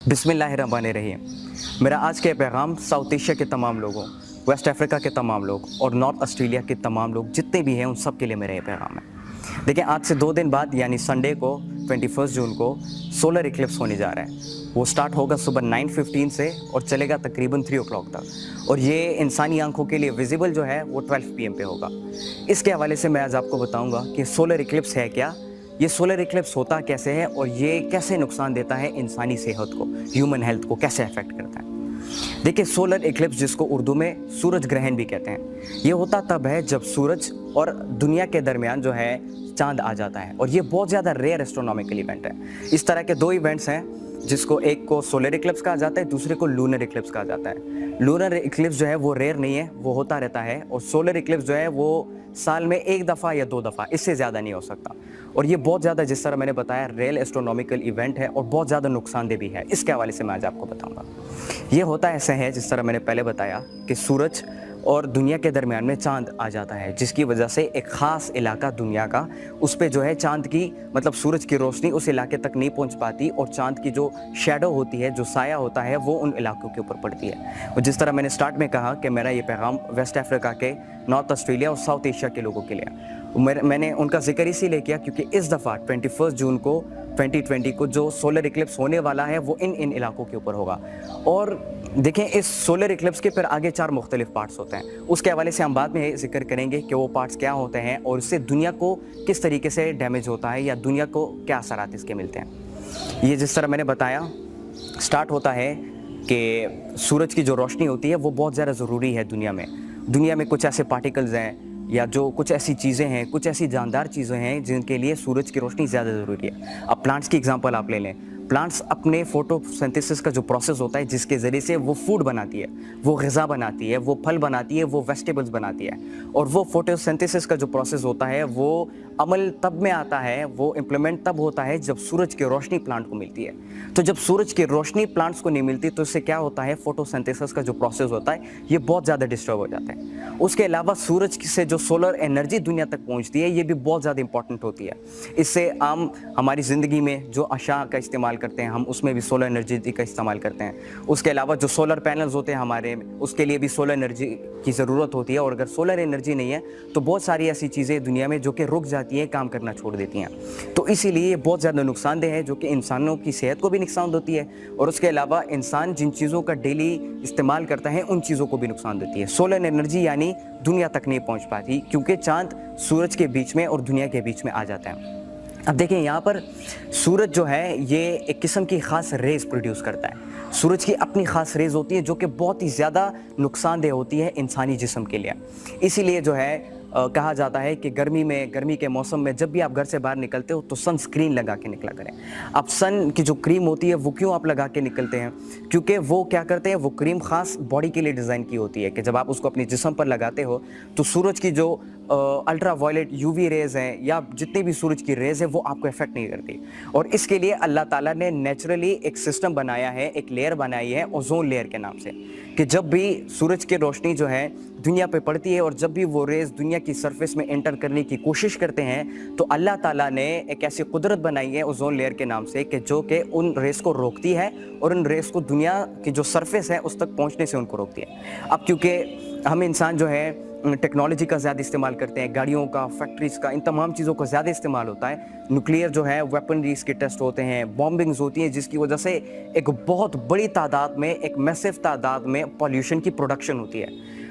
बिस्मिल्लाहिर्रहमानिर्रहीम। मेरा आज का पैगाम साउथ एशिया के तमाम लोगों, वेस्ट अफ्रीका के तमाम लोग और नॉर्थ ऑस्ट्रेलिया के तमाम लोग जितने भी हैं उन सब के लिए मेरा ये पैगाम है। देखिए, आज से 2 दिन बाद यानी संडे को 21 जून को सोलर इक्लिप्स होने जा रहा है। वो स्टार्ट होगा सुबह 9:15 से और चलेगा तकरीबन 3 o'clock तक, और ये इंसानी आंखों के लिए विजिबल जो है वो 12 PM पे होगा। इसके हवाले से मैं आज आपको बताऊंगा कि सोलर इक्लिप्स है क्या, ये सोलर इक्लिप्स होता कैसे है और ये कैसे नुकसान देता है इंसानी सेहत को, ह्यूमन हेल्थ को कैसे अफेक्ट करता है। देखिए, सोलर इक्लिप्स जिसको उर्दू में सूरज ग्रहण भी कहते हैं, ये होता तब है जब सूरज और दुनिया के दरमियान जो है चांद आ जाता है, और ये बहुत ज़्यादा रेयर एस्ट्रोनॉमिकल इवेंट है। इस तरह के 2 इवेंट्स हैं जिसको एक को सोलर इक्लिप्स कहा जाता है, दूसरे को लूनर इक्लिप्स कहा जाता है। लूनर इक्लिप्स जो है वो रेयर नहीं है, वो होता रहता है, और सोलर इक्लिप्स जो है वो साल में 1 दफ़ा या 2 दफ़ा, इससे ज़्यादा नहीं हो सकता। और ये बहुत ज़्यादा, जिस तरह मैंने बताया, रेयर एस्ट्रोनॉमिकल इवेंट है और बहुत ज़्यादा नुकसानदेह भी है। इसके हवाले से मैं आज आपको बताऊँगा। ये होता ऐसे है जिस तरह मैंने पहले बताया कि सूरज और दुनिया के दरमियान में चांद आ जाता है, जिसकी वजह से एक ख़ास इलाका दुनिया का, उस पे जो है चांद की मतलब सूरज की रोशनी उस इलाके तक नहीं पहुंच पाती, और चांद की जो शैडो होती है, जो साया होता है, वो उन इलाकों के ऊपर पड़ती है। और जिस तरह मैंने स्टार्ट में कहा कि मेरा ये पैगाम वेस्ट अफ्रीका के, नॉर्थ ऑस्ट्रेलिया और साउथ एशिया के लोगों के लिए, मैंने उनका जिक्र इसीलिए किया क्योंकि इस दफ़ा 21 जून को 2020 को जो सोलर इक्लिप्स होने वाला है वो इन इलाकों के ऊपर होगा। और देखें, इस सोलर इक्लिप्स के फिर आगे 4 मुख्तलिफ पार्ट्स होते हैं, उसके हवाले से हम बाद में जिक्र करेंगे कि वो पार्ट्स क्या होते हैं और इससे दुनिया को किस तरीके से डैमेज होता है या दुनिया को क्या असरात इसके मिलते हैं। ये जिस तरह मैंने बताया, स्टार्ट होता है कि सूरज की जो रोशनी होती है वो बहुत ज़्यादा ज़रूरी है दुनिया में कुछ ऐसे पार्टिकल्स हैं या जो कुछ ऐसी चीज़ें हैं, कुछ ऐसी जानदार चीज़ें हैं जिनके लिए सूरज की रोशनी ज़्यादा ज़रूरी है। अब प्लांट्स की एग्जांपल आप ले लें। प्लांट्स अपने फोटोसिंथेसिस का जो प्रोसेस होता है, जिसके ज़रिए से वो फूड बनाती है, वो ग़िज़ा बनाती है, वो फल बनाती है, वो वेजिटेबल्स बनाती है। और वो फोटोसिंथेसिस का जो प्रोसेस होता है वो अमल तब में आता है, वो इम्प्लीमेंट तब होता है जब सूरज की रोशनी प्लांट को मिलती है। तो जब सूरज की रोशनी प्लांट्स को नहीं मिलती तो इससे क्या होता है, फोटोसिंथेसिस का जो प्रोसेस होता है ये बहुत ज़्यादा डिस्टर्ब हो जाता है। उसके अलावा सूरज से जो सोलर एनर्जी दुनिया तक पहुंचती है ये भी बहुत ज़्यादा इंपॉर्टेंट होती है। इससे आम हमारी ज़िंदगी में जो अशा का इस्तेमाल करते हैं हम, उसमें भी सोलर एनर्जी का इस्तेमाल करते हैं। उसके अलावा जो सोलर पैनल्स होते हैं हमारे, उसके लिए भी सोलर एनर्जी की ज़रूरत होती है, और अगर सोलर एनर्जी नहीं है तो बहुत सारी ऐसी चीज़ें दुनिया में जो कि रुक जाती हैं, काम करना छोड़ देती हैं। तो इसीलिए ये बहुत ज़्यादा नुकसानदेह है, जो कि इंसानों की सेहत को भी नुकसान देती है, और उसके अलावा इंसान जिन चीज़ों का डेली इस्तेमाल करता है उन चीज़ों को भी नुकसान देती है। सोलर एनर्जी यानी दुनिया तक नहीं पहुँच पाती क्योंकि चाँद सूरज के बीच में और दुनिया के बीच में आ जाता है। अब देखें, यहाँ पर सूरज जो है ये एक किस्म की ख़ास रेज़ प्रोड्यूस करता है। सूरज की अपनी ख़ास रेज़ होती है जो कि बहुत ही ज़्यादा नुकसानदेह होती है इंसानी जिस्म के लिए। इसीलिए जो है कहा जाता है कि गर्मी के मौसम में जब भी आप घर से बाहर निकलते हो तो सनस्क्रीन लगा के निकला करें। अब सन की जो क्रीम होती है वो क्यों आप लगा के निकलते हैं, क्योंकि वो क्या करते हैं, वो क्रीम ख़ास बॉडी के लिए डिज़ाइन की होती है कि जब आप उसको अपने जिस्म पर लगाते हो तो सूरज की जो अल्ट्रा वायलेट UV रेज़ हैं या जितनी भी सूरज की रेज़ है वो आपको इफेक्ट नहीं करती। और इसके लिए अल्लाह ताला ने नेचुरली एक सिस्टम बनाया है, एक लेयर बनाई है ओजोन लेयर के नाम से, कि जब भी सूरज की रोशनी जो है दुनिया पे पड़ती है और जब भी वो रेज़ दुनिया की सरफेस में एंटर करने की कोशिश करते हैं तो अल्लाह ताला ने एक ऐसी कुदरत बनाई है ओजोन लेयर के नाम से कि जो कि उन रेज़ को रोकती है और उन रेज़ को दुनिया की जो सरफेस है उस तक पहुंचने से उनको रोकती है। अब क्योंकि हम इंसान जो है टेक्नोलॉजी का ज़्यादा इस्तेमाल करते हैं, गाड़ियों का, फैक्ट्रीज़ का, इन तमाम चीज़ों का ज़्यादा इस्तेमाल होता है। न्यूक्लियर जो है वेपनरीज़ के टेस्ट होते हैं, बॉम्बिंग्स होती हैं, जिसकी वजह से एक बहुत बड़ी तादाद में, एक मैसिव तादाद में पॉल्यूशन की प्रोडक्शन होती है।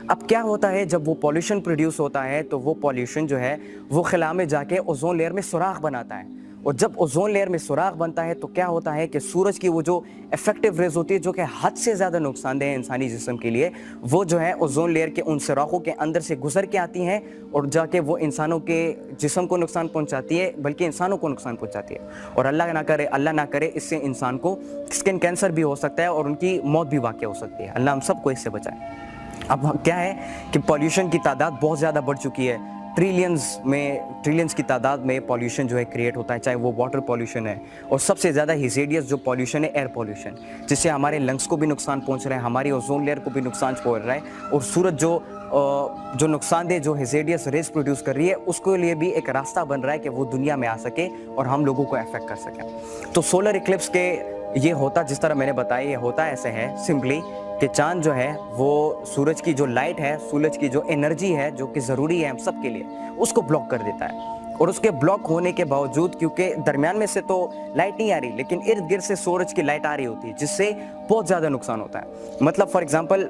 अब क्या होता है, जब वो पॉल्यूशन प्रोड्यूस होता है तो वो पॉल्यूशन जो है वो खला में जाके ओजोन लेयर में सुराख बनाता है, और जब ओजोन लेयर में सुराख बनता है तो क्या होता है कि सूरज की वो जो इफेक्टिव रेज़ होती है जो कि हद से ज़्यादा नुकसानदेह है इंसानी जिस्म के लिए, वो जो है ओजोन लेयर के उन सुराखों के अंदर से गुजर के आती हैं और जाके वो इंसानों के जिस्म को नुकसान पहुंचाती है, बल्कि इंसानों को नुकसान पहुंचाती है। और अल्लाह ना करे इससे इंसान को स्किन कैंसर भी हो सकता है और उनकी मौत भी वाक़ हो सकती है। अल्लाह हम सबको इससे बचाए। अब क्या है कि पॉल्यूशन की तादाद बहुत ज़्यादा बढ़ चुकी है। ट्रिलियंस की तादाद में पॉल्यूशन जो है क्रिएट होता है, चाहे वो वाटर पॉल्यूशन है, और सबसे ज़्यादा हिजेडियस जो पॉल्यूशन है एयर पॉल्यूशन, जिससे हमारे लंग्स को भी नुकसान पहुंच रहा है, हमारी ओजोन लेयर को भी नुकसान पहुंच रहा है, और सूरज जो नुकसानदेह जो हिजेडियस रेस प्रोड्यूस कर रही है उसके लिए भी एक रास्ता बन रहा है कि वो दुनिया में आ सके और हम लोगों को अफेक्ट कर सकें। तो सोलर इक्लिप्स के ये होता जिस तरह मैंने बताया, ये होता ऐसे है सिंपली कि चांद जो है वो सूरज की जो लाइट है, सूरज की जो एनर्जी है जो कि ज़रूरी है हम सब के लिए, उसको ब्लॉक कर देता है। और उसके ब्लॉक होने के बावजूद, क्योंकि दरमियान में से तो लाइट नहीं आ रही, लेकिन इर्द गिर्द से सूरज की लाइट आ रही होती है, जिससे बहुत ज़्यादा नुकसान होता है। मतलब फॉर एग्जाम्पल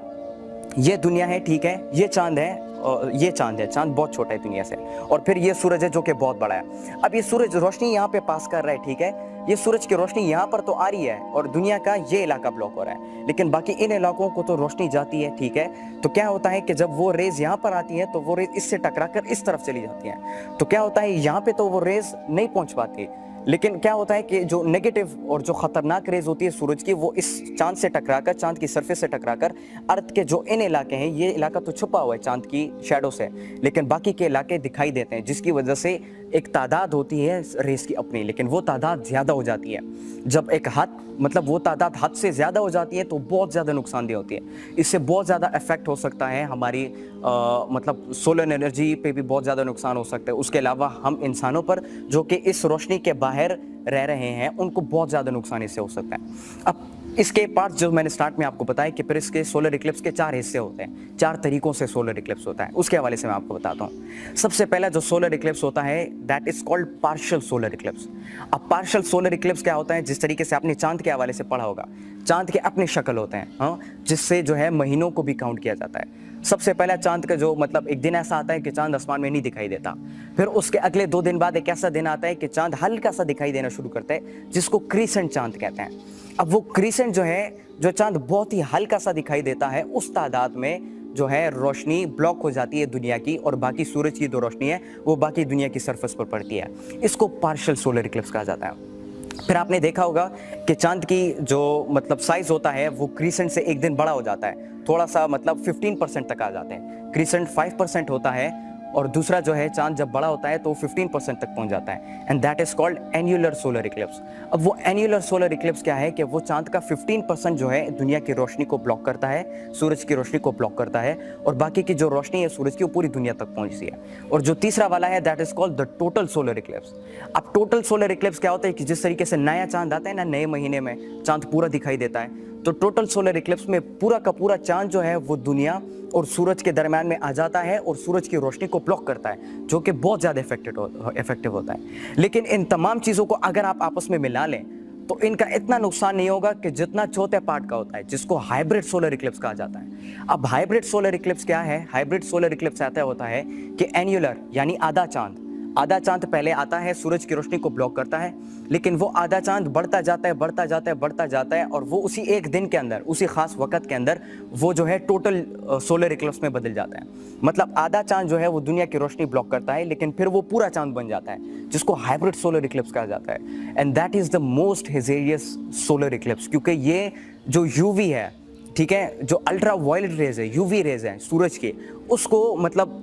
ये दुनिया है, ठीक है, ये चांद है, और ये चांद है, चांद बहुत छोटा है दुनिया से, और फिर ये सूरज है जो कि बहुत बड़ा है। अब ये सूरज रोशनी यहाँ पे पास कर रहा है, ठीक है, ये सूरज की रोशनी यहाँ पर तो आ रही है और दुनिया का ये इलाका ब्लॉक हो रहा है, लेकिन बाकी इन इलाकों को तो रोशनी जाती है, ठीक है। तो क्या होता है कि जब वो रेज यहाँ पर आती है तो वो रेज इससे टकरा कर इस तरफ चली जाती है। तो क्या होता है, यहाँ पे तो वो रेज नहीं पहुँच पाती, लेकिन क्या होता है कि जो नेगेटिव और जो खतरनाक रेज होती है सूरज की, वो इस चांद से टकराकर, चांद की सरफेस से टकराकर अर्थ के जो इन इलाके हैं, ये इलाका तो छुपा हुआ है चांद की शैडो से, लेकिन बाकी के इलाके दिखाई देते हैं, जिसकी वजह से एक तादाद होती है रेस की अपनी, लेकिन वो तादाद ज़्यादा हो जाती है। जब एक हद, मतलब वो तादाद हद से ज़्यादा हो जाती है तो बहुत ज़्यादा नुकसानदेह होती है। इससे बहुत ज़्यादा इफेक्ट हो सकता है हमारी मतलब सोलर एनर्जी पे भी बहुत ज़्यादा नुकसान हो सकता है। उसके अलावा हम इंसानों पर जो कि इस रोशनी के बाहर रह रहे हैं, उनको बहुत ज़्यादा नुकसान इससे हो सकता है। अब इसके पार्ट्स जो मैंने स्टार्ट में आपको बताया कि फिर इसके सोलर इक्लिप्स के 4 हिस्से होते हैं, 4 तरीकों से सोलर इक्लिप्स होता है, उसके हवाले से मैं आपको बताता हूँ। सबसे पहला जो सोलर इक्लिप्स होता है that is called partial solar Eclipse. अब पार्शियल सोलर इक्लिप्स क्या होता है, जिस तरीके से आपने चांद के हवाले से पढ़ा होगा, चांद के अपने शक्ल होते हैं, हाँ, जिससे जो है महीनों को भी काउंट किया जाता है। सबसे पहला चांद का जो मतलब एक दिन ऐसा आता है कि चांद आसमान में नहीं दिखाई देता, फिर उसके अगले 2 दिन बाद एक ऐसा दिन आता है कि चांद हल्का सा दिखाई देना शुरू करता है, जिसको क्रीसेंट चांद कहते हैं। अब वो क्रीसेंट जो है, जो चांद बहुत ही हल्का सा दिखाई देता है, उस तादाद में जो है रोशनी ब्लॉक हो जाती है दुनिया की, और बाकी सूरज की जो रोशनी है वो बाकी दुनिया की सरफेस पर पड़ती है। इसको पार्शियल सोलर इक्लिप्स कहा जाता है। फिर आपने देखा होगा कि चांद की जो मतलब साइज होता है वो क्रीसेंट से एक दिन बड़ा हो जाता है, थोड़ा सा मतलब 15% तक आ जाते हैं। क्रीसेंट 5% होता है, और दूसरा जो है चांद जब बड़ा होता है तो 15% तक पहुंच जाता है, and that is called annular solar Eclipse. अब वो एन्युलर सोलर इक्लिप्स क्या है कि वो चांद का 15% जो है दुनिया की रोशनी को ब्लॉक करता है, सूरज की रोशनी को ब्लॉक करता है, और बाकी की जो रोशनी है सूरज की वो पूरी दुनिया तक पहुंचती है। और जो तीसरा वाला है that is called the total solar Eclipse. अब टोटल सोलर इक्लिप्स क्या होता है कि जिस तरीके से नया चांद आता है ना, नए महीने में चांद पूरा दिखाई देता है, तो टोटल सोलर इक्लिप्स में पूरा का पूरा चांद जो है वो दुनिया और सूरज के दरम्यान में आ जाता है और सूरज की रोशनी को ब्लॉक करता है, जो कि बहुत ज़्यादा इफेक्टिव होता है। लेकिन इन तमाम चीज़ों को अगर आप आपस में मिला लें तो इनका इतना नुकसान नहीं होगा कि जितना चौथे पार्ट का होता है, जिसको हाइब्रिड सोलर इक्लिप्स कहा जाता है। अब हाइब्रिड सोलर इक्लिप्स क्या है? हाइब्रिड सोलर इक्लिप्स ऐसा होता है कि एन्युलर यानी आधा चांद, आधा चांद पहले आता है, सूरज की रोशनी को ब्लॉक करता है, लेकिन वो आधा चांद बढ़ता जाता है, बढ़ता जाता है, बढ़ता जाता है, और वो उसी एक दिन के अंदर, उसी खास वक्त के अंदर वो जो है टोटल सोलर इक्लिप्स में बदल जाता है। मतलब आधा चांद जो है वो दुनिया की रोशनी ब्लॉक करता है, लेकिन फिर वो पूरा चांद बन जाता है, जिसको हाइब्रिड सोलर इक्लिप्स कहा जाता है। And that is the most hazardous solar eclipse, क्योंकि ये जो यूवी है, ठीक है, जो अल्ट्रा वायलेट रेज है, यूवी रेज है सूरज के, उसको मतलब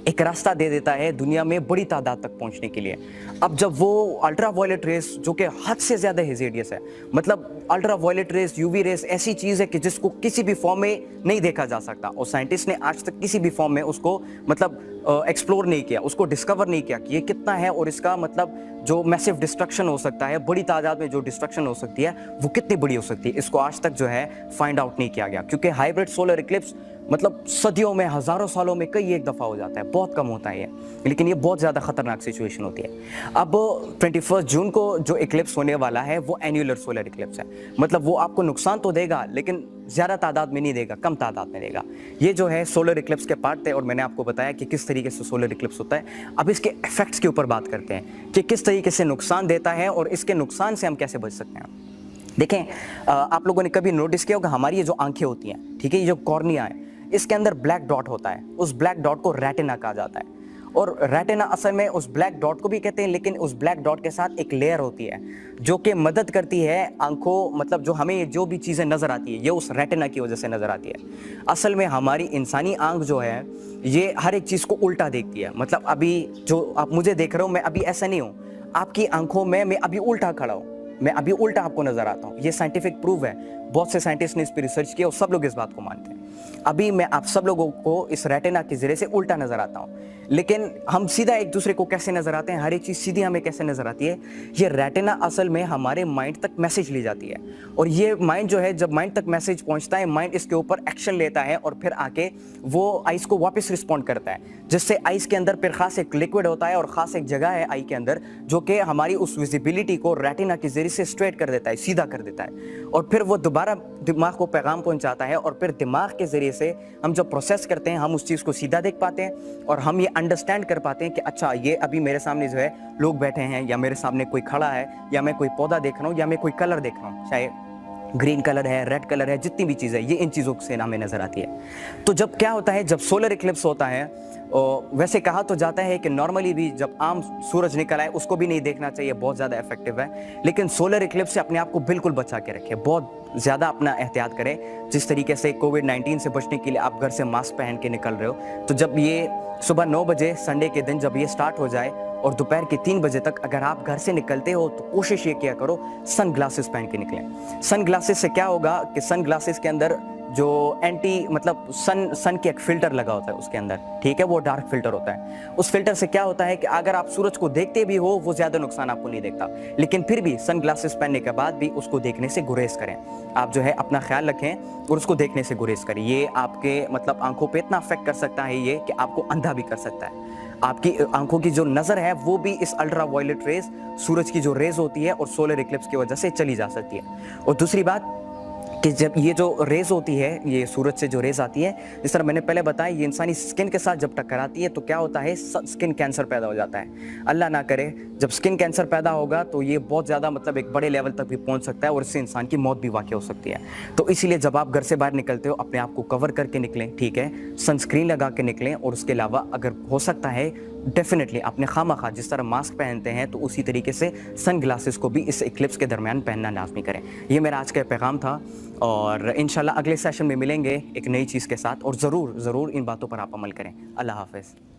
एक रास्ता दे देता है दुनिया में बड़ी तादाद तक पहुंचने के लिए। अब जब वो अल्ट्रा वायलेट रेस जो कि हद से ज़्यादा हेजेरियस है, मतलब ultra violet rays, UV rays ऐसी चीज़ है कि जिसको किसी भी फॉर्म में नहीं देखा जा सकता, और साइंटिस्ट ने आज तक किसी भी फॉर्म में उसको मतलब एक्सप्लोर नहीं किया, उसको डिस्कवर नहीं किया कि ये कितना है और इसका मतलब जो मैसिव डिस्ट्रक्शन हो सकता है, बड़ी तादाद में जो डिस्ट्रक्शन हो सकती है वो कितनी बड़ी हो सकती है, इसको आज तक जो है फाइंड आउट नहीं किया गया। क्योंकि हाइब्रिड सोलर इक्लिप्स मतलब सदियों में, हज़ारों सालों में कई एक दफ़ा हो जाता है, बहुत कम होता है ये, लेकिन ये बहुत ज़्यादा खतरनाक सिचुएशन होती है। अब 21 जून को जो इक्लिप्स होने वाला है वो एन्युलर सोलर इक्लिप्स है। मतलब वो आपको नुकसान तो देगा, लेकिन ज़्यादा तादाद में नहीं देगा, कम तादाद में देगा। ये जो है सोलर इक्लिप्स के पार्ट थे, और मैंने आपको बताया कि किस तरीके से सोलर इक्लिप्स होता है। अब इसके इफेक्ट्स के ऊपर बात करते हैं कि किस तरीके से नुकसान देता है और इसके नुकसान से हम कैसे बच सकते हैं। देखें, आप लोगों ने कभी नोटिस किया होगा, हमारी ये जो आंखें होती हैं, ठीक है, ये जो कॉर्निया है, इसके अंदर ब्लैक डॉट होता है, उस ब्लैक डॉट को रेटिना कहा जाता है। और रेटिना असल में उस ब्लैक डॉट को भी कहते हैं, लेकिन उस ब्लैक डॉट के साथ एक लेयर होती है जो कि मदद करती है आंखों, मतलब जो हमें जो भी चीज़ें नज़र आती है ये उस रेटिना की वजह से नज़र आती है। असल में हमारी इंसानी आंख जो है ये हर एक चीज़ को उल्टा देखती है। मतलब अभी जो आप मुझे देख रहे हो, मैं अभी ऐसा नहीं हूँ, आपकी आंखों में मैं अभी उल्टा खड़ा हूँ, मैं अभी उल्टा आपको नजर आता हूँ। ये साइंटिफिक प्रूफ है। बहुत से साइंटिस्ट ने इस पर रिसर्च किया और सब लोग इस बात को मानते हैं। अभी मैं आप सब लोगों को इस रेटिना के जरिए से उल्टा नजर आता हूँ, लेकिन हम सीधा एक दूसरे को कैसे नजर आते हैं, हर एक चीज़ सीधी हमें कैसे नजर आती है। ये रेटिना असल में हमारे माइंड तक मैसेज ले जाती है, और ये माइंड जो है, जब माइंड तक मैसेज पहुंचता है, माइंड इसके ऊपर एक्शन लेता है और फिर आके वो आइस को वापस रिस्पॉन्ड करता है, जिससे आइस के अंदर फिर खास एक लिक्विड होता है और ख़ास एक जगह है आई के अंदर जो कि हमारी उस विजिबिलिटी को रेटिना के जरिए से स्ट्रेट कर देता है, सीधा कर देता है, और फिर वो दोबारा दिमाग को पैगाम पहुंचाता है, और फिर दिमाग के जरिए से हम जब प्रोसेस करते हैं, हम उस चीज़ को सीधा देख पाते हैं और हम ये अंडरस्टैंड कर पाते हैं कि अच्छा, ये अभी मेरे सामने जो है लोग बैठे हैं, या मेरे सामने कोई खड़ा है, या मैं कोई पौधा देख रहा हूँ, या मैं कोई कलर देख रहा हूँ, चाहे ग्रीन कलर है, रेड कलर है, जितनी भी चीज़ है, ये इन चीज़ों से हमें नज़र आती है। तो जब क्या होता है, जब सोलर इक्लिप्स होता है, वैसे कहा तो जाता है कि नॉर्मली भी जब आम सूरज निकल आए उसको भी नहीं देखना चाहिए, बहुत ज़्यादा इफेक्टिव है, लेकिन सोलर इक्लिप्स से अपने आप को बिल्कुल बचा के रखें, बहुत ज़्यादा अपना एहतियात करें। जिस तरीके से कोविड-19 से बचने के लिए आप घर से मास्क पहन के निकल रहे हो, तो जब ये सुबह 9 बजे संडे के दिन जब ये स्टार्ट हो जाए और दोपहर के 3 बजे तक अगर आप घर से निकलते हो, तो कोशिश ये किया करो सन ग्लासेस पहन के निकलें। सन ग्लासेस से क्या होगा कि सन ग्लासेस के अंदर जो एंटी मतलब सन की एक फिल्टर लगा होता है उसके अंदर, ठीक है, वो डार्क फिल्टर होता है। उस फिल्टर से क्या होता है कि अगर आप सूरज को देखते भी हो, वो ज़्यादा नुकसान आपको नहीं देखता, लेकिन फिर भी सन ग्लासेस पहनने के बाद भी उसको देखने से गुरेज करें। आप जो है अपना ख्याल रखें और उसको देखने से गुरेज करें। ये आपके मतलब आंखों पे इतना अफेक्ट कर सकता है ये कि आपको अंधा भी कर सकता है। आपकी आंखों की जो नज़र है वो भी इस अल्ट्रा वायलेट रेज, सूरज की जो रेज होती है और सोलर इक्लिप्स की वजह से चली जा सकती है। और दूसरी बात कि जब ये जो रेज होती है, ये सूरज से जो रेज आती है, जिस तरह मैंने पहले बताया, ये इंसानी स्किन के साथ जब टकराती है तो क्या होता है, स्किन कैंसर पैदा हो जाता है। अल्लाह ना करे, जब स्किन कैंसर पैदा होगा तो ये बहुत ज़्यादा मतलब एक बड़े लेवल तक भी पहुंच सकता है और इससे इंसान की मौत भी वाक़ई हो सकती है। तो इसीलिए जब आप घर से बाहर निकलते हो, अपने आप को कवर करके निकलें, ठीक है, सनस्क्रीन लगा के निकलें, और उसके अलावा अगर हो सकता है डेफिनेटली आपने खामखा जिस तरह मास्क पहनते हैं तो उसी तरीके से सन ग्लासेस को भी इस इक्लिप्स के दरमियान पहनना लाजमी करें। ये मेरा आज का पैगाम था, और इंशाल्लाह अगले सेशन में मिलेंगे एक नई चीज़ के साथ, और ज़रूर इन बातों पर आप अमल करें। अल्लाह हाफ़िज़।